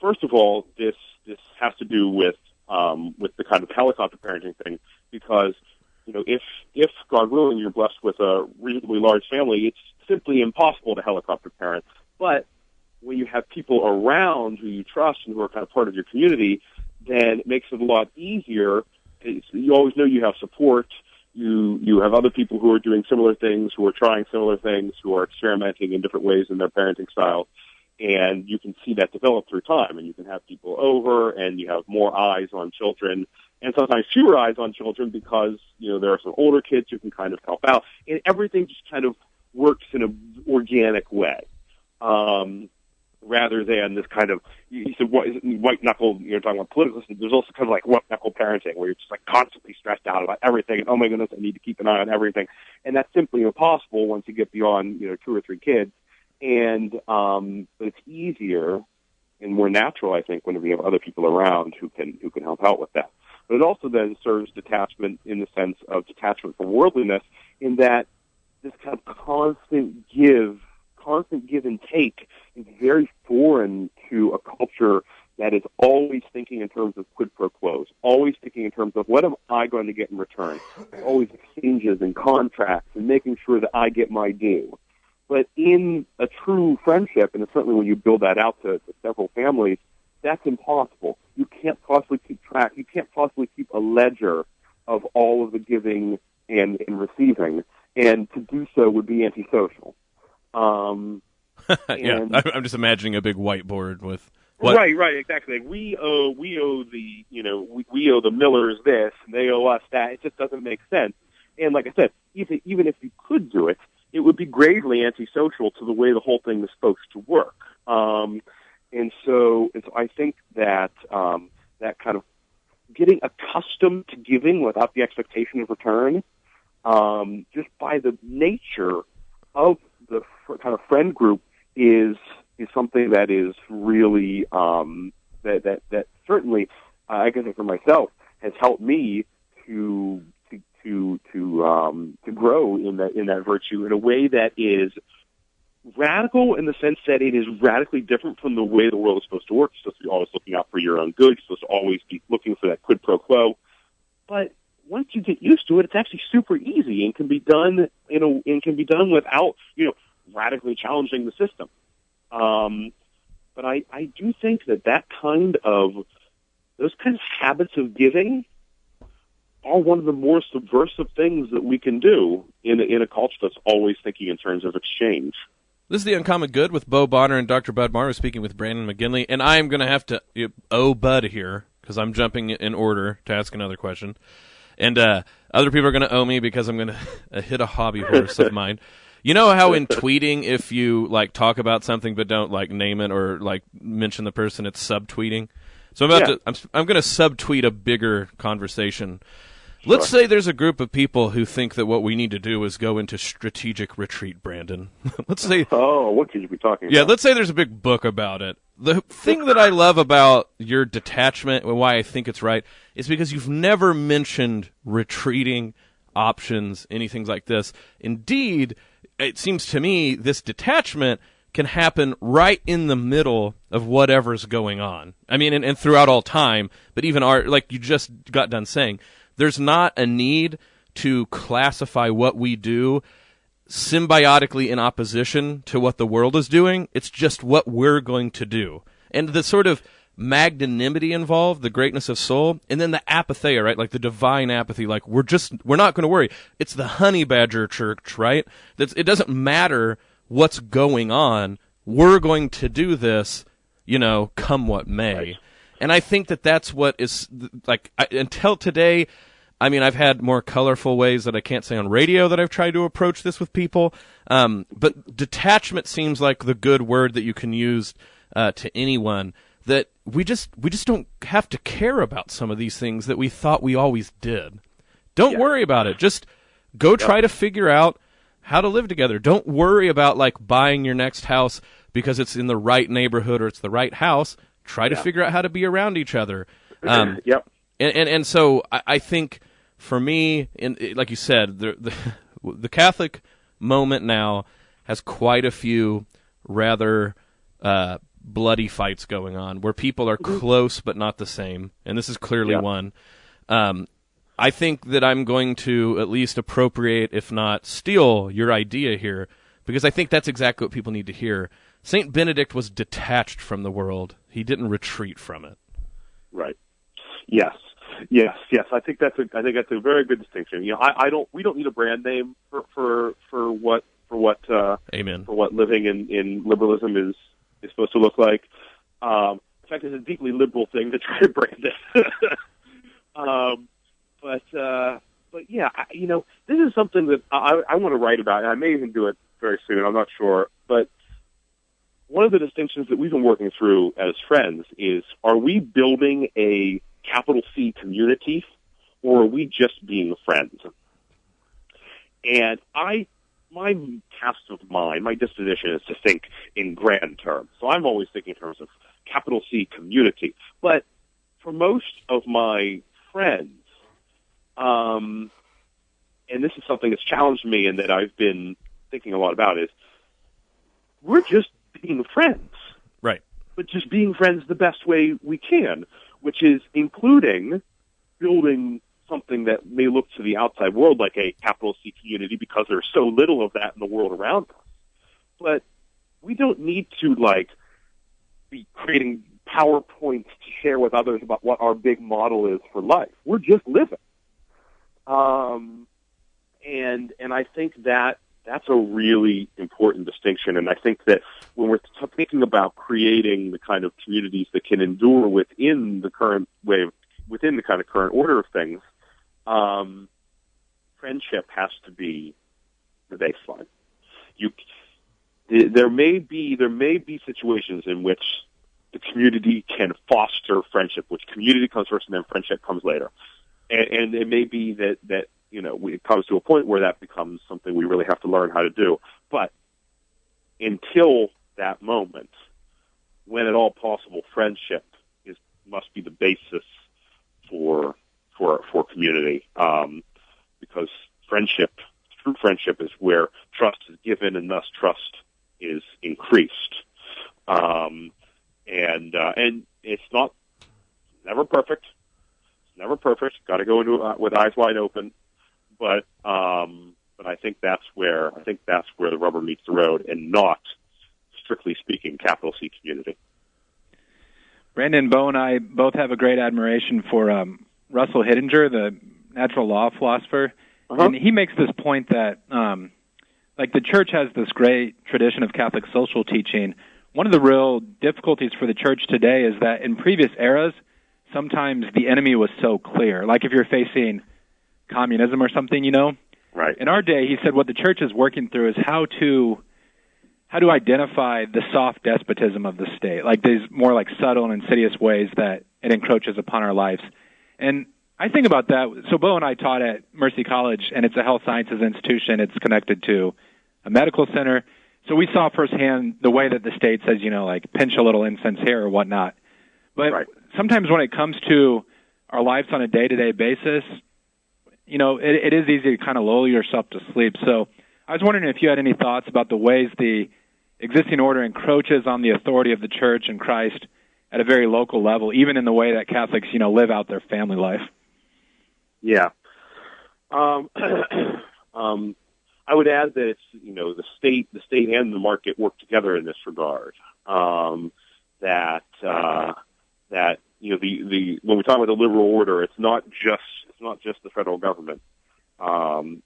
First of all, this has to do with the kind of helicopter parenting thing, because if God willing you're blessed with a reasonably large family, it's simply impossible to helicopter parent. But when you have people around who you trust and who are kind of part of your community, then it makes it a lot easier. You always know you have support. You have other people who are doing similar things, who are trying similar things, who are experimenting in different ways in their parenting style, and you can see that develop through time. And you can have people over, and you have more eyes on children, and sometimes fewer eyes on children because there are some older kids who can kind of help out, and everything just kind of works in an organic way. Rather than this kind of, you said, white knuckle, you're talking about political system, there's also kind of like white knuckle parenting where you're just like constantly stressed out about everything, and oh my goodness, I need to keep an eye on everything. And that's simply impossible once you get beyond, 2 or 3 kids. And, but it's easier and more natural, I think, whenever you have other people around who can help out with that. But it also then serves detachment in the sense of detachment from worldliness, in that this kind of constant give and take is very foreign to a culture that is always thinking in terms of quid pro quos, always thinking in terms of what am I going to get in return, always exchanges and contracts and making sure that I get my due. But in a true friendship, and certainly when you build that out to several families, that's impossible. You can't possibly keep track. You can't possibly keep a ledger of all of the giving and receiving, and to do so would be antisocial. Yeah, I'm just imagining a big whiteboard with what? Right, exactly. We owe the we owe the Millers this, and they owe us that. It just doesn't make sense. And like I said, even if you could do it, it would be gravely antisocial to the way the whole thing is supposed to work. And so I think that that kind of getting accustomed to giving without the expectation of return, just by the nature of the kind of friend group, is something that is really that certainly I guess for myself has helped me to grow in that virtue in a way that is radical, in the sense that it is radically different from the way the world is supposed to work. You're supposed to be always looking out for your own good. You're supposed to always be looking for that quid pro quo. But once you get used to it, it's actually super easy and can be done without radically challenging the system. But I do think those kind of habits of giving are one of the more subversive things that we can do in a culture that's always thinking in terms of exchange. This is The Uncommon Good with Bo Bonner and Dr. Bud Marr. We're speaking with Brandon McGinley, and I am going to have to owe Bud here because I'm jumping in order to ask another question. And other people are going to owe me because I'm going to hit a hobby horse of mine. You know how in tweeting, if you talk about something but don't name it or mention the person, it's subtweeting. So I'm going to subtweet a bigger conversation. Sure. Let's say there's a group of people who think that what we need to do is go into strategic retreat, Brandon. Let's say. Oh, what could you be talking about? Yeah, let's say there's a big book about it. The thing that I love about your detachment and why I think it's right is because you've never mentioned retreating options, anything like this. Indeed, it seems to me this detachment can happen right in the middle of whatever's going on. I mean, and throughout all time, but even like you just got done saying, there's not a need to classify what we do symbiotically in opposition to what the world is doing. It's just what we're going to do. And the sort of magnanimity involved, the greatness of soul, and then the apatheia, right? Like the divine apathy, like we're not going to worry. It's the honey badger church, right? It doesn't matter what's going on. We're going to do this, come what may. Right. And I think that's what is, until today, I mean, I've had more colorful ways that I can't say on radio that I've tried to approach this with people. But detachment seems like the good word that you can use to anyone, that we just don't have to care about some of these things that we thought we always did. Don't worry about it. Just go try to figure out how to live together. Don't worry about buying your next house because it's in the right neighborhood or it's the right house. Try to figure out how to be around each other. And so I think for me, like you said, the Catholic moment now has quite a few rather bloody fights going on where people are close but not the same, and this is clearly one. I think that I'm going to at least appropriate, if not steal, your idea here, because I think that's exactly what people need to hear. Saint Benedict was detached from the world. He didn't retreat from it. Right. Yes. I think that's a very good distinction. We don't need a brand name for what Amen. For what living in liberalism is supposed to look like. In fact, it's a deeply liberal thing to try to brand it. But yeah, this is something that I want to write about, and I may even do it very soon. I'm not sure, but one of the distinctions that we've been working through as friends is: are we building a capital C community, or are we just being friends? And my cast of mind, my disposition is to think in grand terms. So I'm always thinking in terms of capital C community. But for most of my friends, and this is something that's challenged me and that I've been thinking a lot about, is we're just being friends. Right. But just being friends the best way we can, which is including building something that may look to the outside world like a capital C community, because there's so little of that in the world around us. But we don't need to be creating PowerPoints to share with others about what our big model is for life. We're just living. And I think that's a really important distinction. And I think that when we're thinking about creating the kind of communities that can endure within the current kind of current order of things, friendship has to be the baseline. There may be situations in which the community can foster friendship, which community comes first and then friendship comes later. And it may be that it comes to a point where that becomes something we really have to learn how to do. But until that moment, when at all possible, friendship must be the basis for community, because true friendship is where trust is given and thus trust is increased. And it's never perfect. Never perfect. Got to go into it with eyes wide open. But I think that's where the rubber meets the road, and not, strictly speaking, capital C community. Brandon, Bo, and I both have a great admiration for Russell Hittinger, the natural law philosopher, and he makes this point that the church has this great tradition of Catholic social teaching. One of the real difficulties for the church today is that in previous eras, sometimes the enemy was so clear. Like if you're facing communism or something, Right. In our day, he said what the church is working through is how to identify the soft despotism of the state, like these more subtle and insidious ways that it encroaches upon our lives. And I think about that. So Bo and I taught at Mercy College, and it's a health sciences institution. It's connected to a medical center. So we saw firsthand the way that the state says, pinch a little incense here or whatnot. But sometimes when it comes to our lives on a day-to-day basis, it is easy to kind of lull yourself to sleep. So I was wondering if you had any thoughts about the ways the existing order encroaches on the authority of the church and Christ at a very local level, even in the way that Catholics, live out their family life. Yeah. I would add that it's, the state and the market work together in this regard. that when we talk about the liberal order, it's not just the federal government.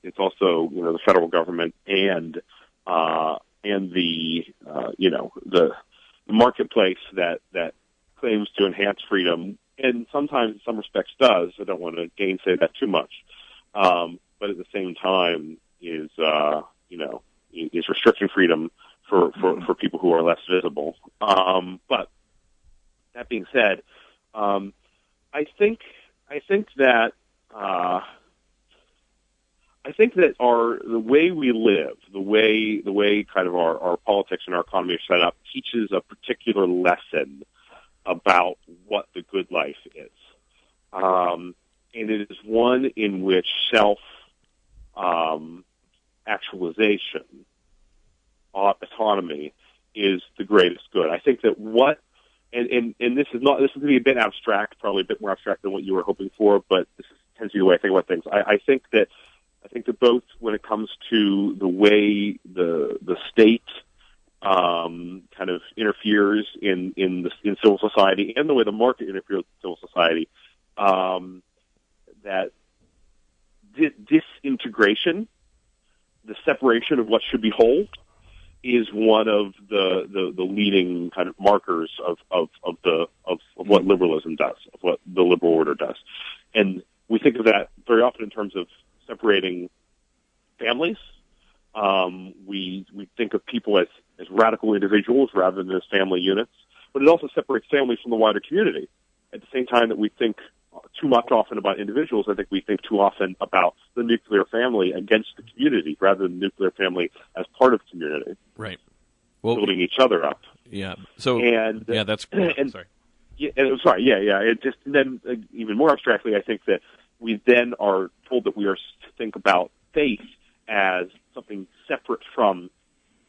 It's also the federal government and the the marketplace that claims to enhance freedom, and sometimes in some respects does. I don't want to gainsay that too much, but at the same time is restricting freedom for people who are less visible. But that being said, I think that the way we live, the way kind of our politics and our economy are set up, teaches a particular lesson about what the good life is, and it is one in which actualization, autonomy, is the greatest good. I think that and this is going to be a bit abstract, probably a bit more abstract than what you were hoping for, but this tends to be the way I think about things. I think that both when it comes to the way the state kind of interferes in civil society and the way the market interferes in civil society, that disintegration, the separation of what should be whole, is one of the leading kind of markers of what liberalism does, of what the liberal order does. And we think of that very often in terms of separating families. We think of people as radical individuals rather than as family units, but it also separates families from the wider community. At the same time that we think too much often about individuals, I think we think too often about the nuclear family against the community rather than the nuclear family as part of community. Right. Well, building each other up. Yeah. So that's sorry. It just, and then even more abstractly, I think that we then are told that we are to think about faith as something separate from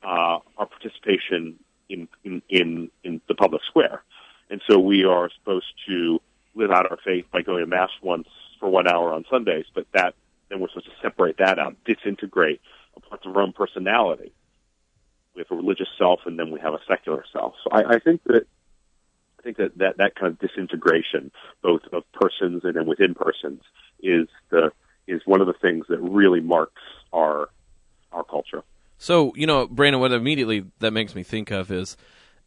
our participation in the public square, and so we are supposed to live out our faith by going to Mass once for 1 hour on Sundays, but then we're supposed to separate that out, disintegrate parts of our own personality. We have a religious self, and then we have a secular self. So I think that kind of disintegration, both of persons and then within persons, is one of the things that really marks our culture. So, Brandon, what immediately that makes me think of is,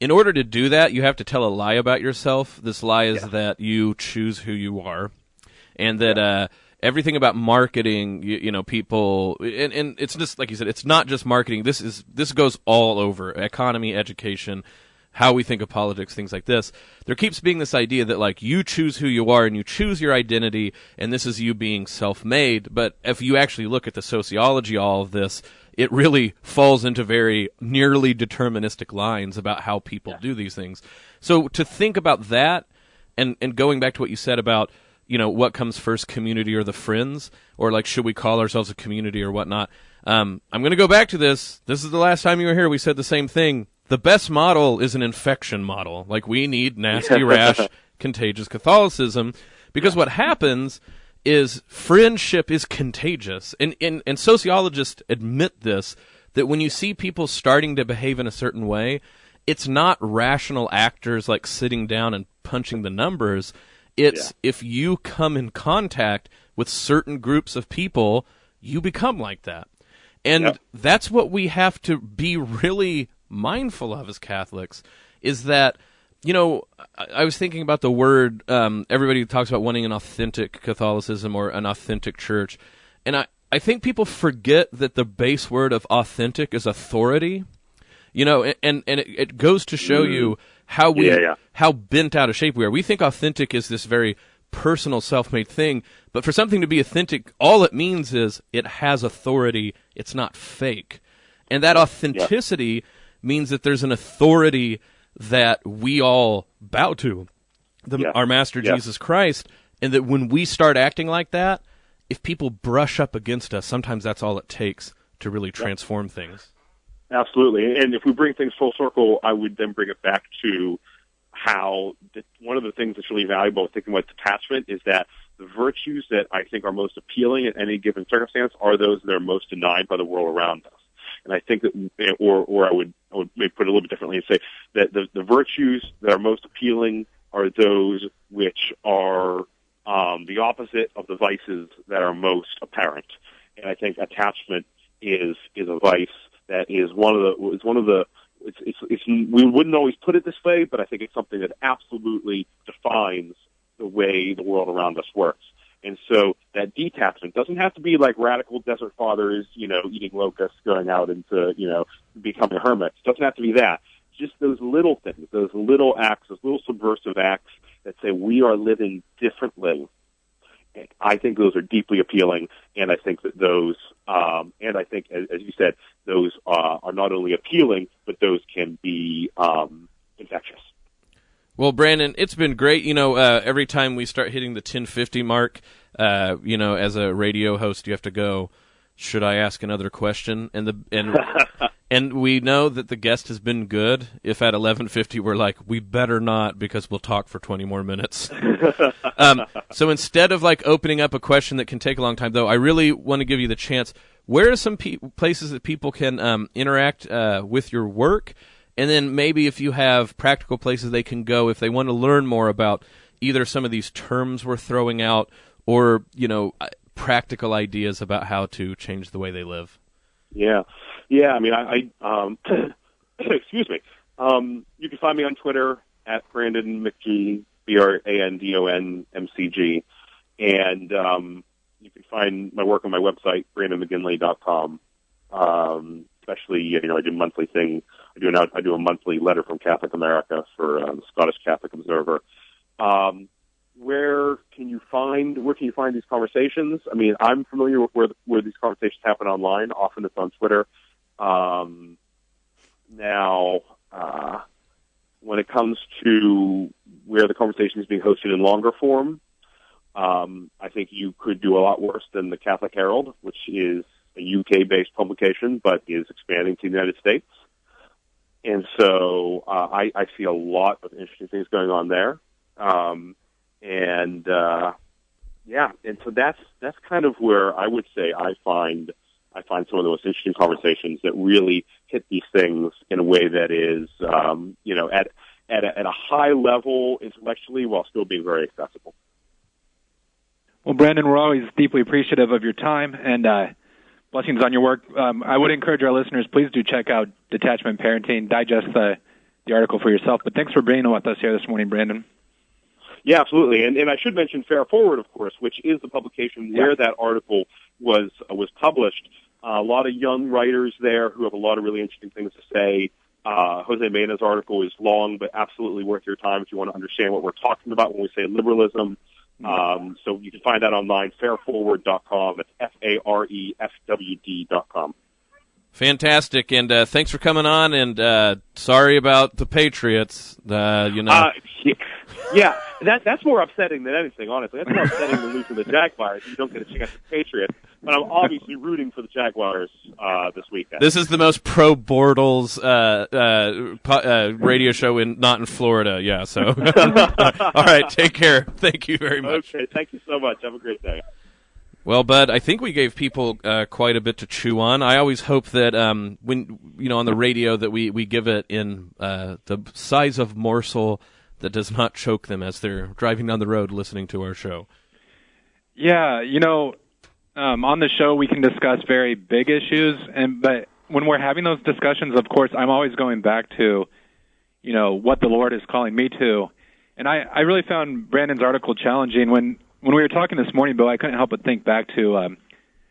in order to do that, you have to tell a lie about yourself. This lie is that you choose who you are, and that everything about marketing, people, and it's just like you said, it's not just marketing. This goes all over economy, education, how we think of politics, things like this. There keeps being this idea that like you choose who you are and you choose your identity, and this is you being self-made. But if you actually look at the sociology of all of this, it really falls into very nearly deterministic lines about how people do these things. So to think about that, and going back to what you said about, what comes first, community or the friends, or like should we call ourselves a community or whatnot, I'm going to go back to this. This is the last time you were here. We said the same thing. The best model is an infection model. Like we need nasty, rash, contagious Catholicism, because what happens is friendship is contagious. And sociologists admit this, that when you see people starting to behave in a certain way, it's not rational actors like sitting down and punching the numbers. It's if you come in contact with certain groups of people, you become like that. And that's what we have to be really mindful of as Catholics, is that, I was thinking about the word, everybody talks about wanting an authentic Catholicism or an authentic church, and I think people forget that the base word of authentic is authority, and it goes to show you how how bent out of shape we are. We think authentic is this very personal, self-made thing, but for something to be authentic, all it means is it has authority, it's not fake. And that authenticity means that there's an authority that we all bow to, our Master Jesus Christ, and that when we start acting like that, if people brush up against us, sometimes that's all it takes to really transform things. Absolutely. And if we bring things full circle, I would then bring it back to how one of the things that's really valuable in thinking about detachment is that the virtues that I think are most appealing in any given circumstance are those that are most denied by the world around us. And I think that, or I would maybe put it a little bit differently and say that the virtues that are most appealing are those which are the opposite of the vices that are most apparent. And I think attachment is a vice that is we wouldn't always put it this way, but I think it's something that absolutely defines the way the world around us works. And so that detachment doesn't have to be like radical desert fathers, eating locusts, going out into, becoming hermits. It doesn't have to be that. Just those little things, those little acts, those little subversive acts that say we are living differently. And I think those are deeply appealing, and I think that those, as you said, those are not only appealing, but those can be infectious. Well, Brandon, it's been great. Every time we start hitting the 10:50 mark, as a radio host, you have to go, should I ask another question? And we know that the guest has been good. If at 11:50 we're like, we better not because we'll talk for 20 more minutes. So instead of opening up a question that can take a long time, though, I really want to give you the chance. Where are some places that people can interact with your work? And then maybe if you have practical places they can go if they want to learn more about either some of these terms we're throwing out or, practical ideas about how to change the way they live. Yeah. I mean, I excuse me. You can find me on Twitter at Brandon McGee, BrandonMcG, and you can find my work on my website, BrandonMcGinley.com. Especially, I do a monthly thing. I do a monthly letter from Catholic America for the Scottish Catholic Observer. Where can you find these conversations? I mean, I'm familiar with where these conversations happen online. Often it's on Twitter. Now, when it comes to where the conversation is being hosted in longer form, I think you could do a lot worse than the Catholic Herald, which is a UK-based publication, but is expanding to the United States. And so I see a lot of interesting things going on there. And so that's kind of where I would say I find some of the most interesting conversations that really hit these things in a way that is, at a high level intellectually while still being very accessible. Well, Brandon, we're always deeply appreciative of your time and blessings on your work. I would encourage our listeners, please do check out Detachment Parenting, digest the article for yourself. But thanks for being with us here this morning, Brandon. Yeah, absolutely. And I should mention Fair Forward, of course, which is the publication where that article was published. A lot of young writers there who have a lot of really interesting things to say. Jose Mena's article is long, but absolutely worth your time if you want to understand what we're talking about when we say liberalism. So you can find that online, fairforward.com. It's FAREFWD.com. Fantastic, and thanks for coming on, and sorry about the Patriots, Yeah, that's more upsetting than anything, honestly. That's more upsetting than losing the Jaguars. You don't get a chance at the Patriots. But I'm obviously rooting for the Jaguars this weekend. This is the most pro-Bortles radio show not in Florida. Yeah, so. All right, take care. Thank you very much. Okay, thank you so much. Have a great day. Well, Bud, I think we gave people quite a bit to chew on. I always hope that when on the radio that we give it in the size of morsel that does not choke them as they're driving down the road listening to our show. Yeah, on the show we can discuss very big issues, but when we're having those discussions, of course, I'm always going back to, what the Lord is calling me to. And I really found Brandon's article challenging. When we were talking this morning, Bill, I couldn't help but think back to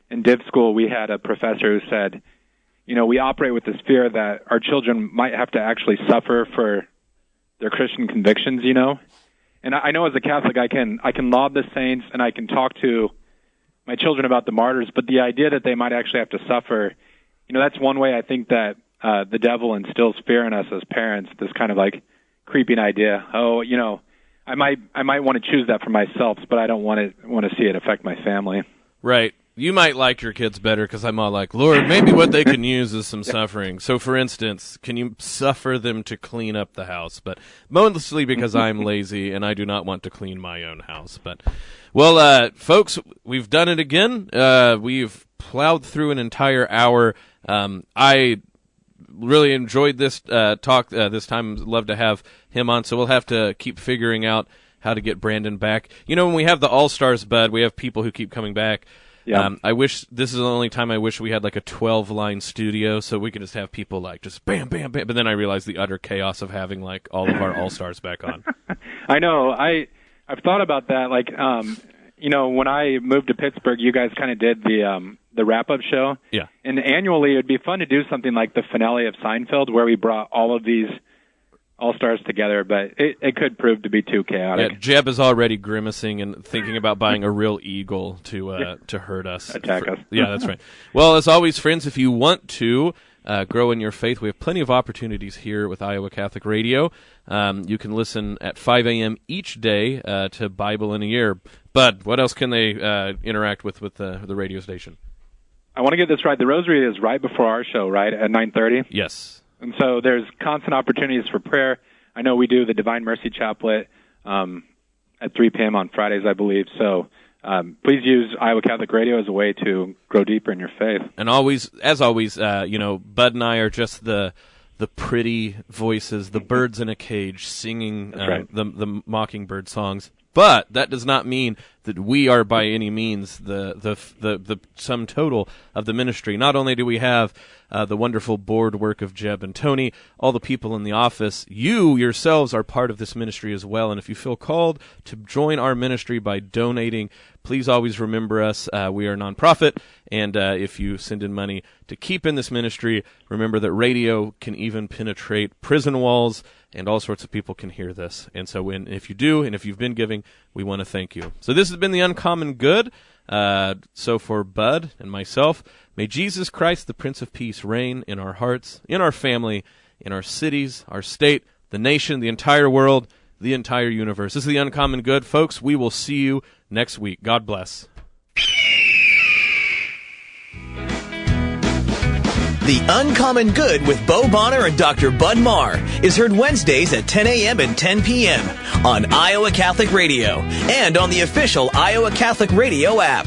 in div school we had a professor who said, we operate with this fear that our children might have to actually suffer for their Christian convictions, And I know as a Catholic I can laud the saints and I can talk to my children about the martyrs, but the idea that they might actually have to suffer, that's one way I think that the devil instills fear in us as parents, this kind of creeping idea. Oh, I might want to choose that for myself, but I don't want to see it affect my family. Right. You might like your kids better because I'm all like, Lord, maybe what they can use is some suffering. So, for instance, can you suffer them to clean up the house? But mostly because I'm lazy and I do not want to clean my own house. But, well, folks, we've done it again. We've plowed through an entire hour. I really enjoyed this talk this time. Love to have him on, so we'll have to keep figuring out how to get Brandon back. When we have the All-Stars, Bud, we have people who keep coming back. Yeah. I wish this is the only time I wish we had like a 12-line studio so we could just have people like just bam, bam, bam. But then I realized the utter chaos of having like all of our All-Stars back on. I know. I've thought about that. Like, when I moved to Pittsburgh, you guys kind of did the wrap-up show. Yeah. And annually, it would be fun to do something like the finale of Seinfeld, where we brought all of these All-Stars together, but it could prove to be too chaotic. Yeah, Jeb is already grimacing and thinking about buying a real eagle to hurt us. Attack us. Yeah, that's right. Well, as always, friends, if you want to grow in your faith, we have plenty of opportunities here with Iowa Catholic Radio. You can listen at 5 a.m. each day to Bible in a Year. Bud, what else can they interact with the radio station? I want to get this right. The Rosary is right before our show, right, at 9:30? Yes. And so there's constant opportunities for prayer. I know we do the Divine Mercy Chaplet at 3 p.m. on Fridays, I believe. So please use Iowa Catholic Radio as a way to grow deeper in your faith. And as always, Bud and I are just the pretty voices, the birds in a cage singing right. the mockingbird songs. But that does not mean that we are by any means the sum total of the ministry. Not only do we have the wonderful board work of Jeb and Tony, all the people in the office, you yourselves are part of this ministry as well. And if you feel called to join our ministry by donating, please always remember us. We are a nonprofit, and if you send in money to keep in this ministry, remember that radio can even penetrate prison walls, and all sorts of people can hear this. And so if you do, and if you've been giving, we want to thank you. So this has been The Uncommon Good. So for Bud and myself, may Jesus Christ, the Prince of Peace, reign in our hearts, in our family, in our cities, our state, the nation, the entire world, the entire universe. This is The Uncommon Good. Folks, we will see you next week. God bless. The Uncommon Good with Bo Bonner and Dr. Bud Marr is heard Wednesdays at 10 a.m. and 10 p.m. on Iowa Catholic Radio and on the official Iowa Catholic Radio app.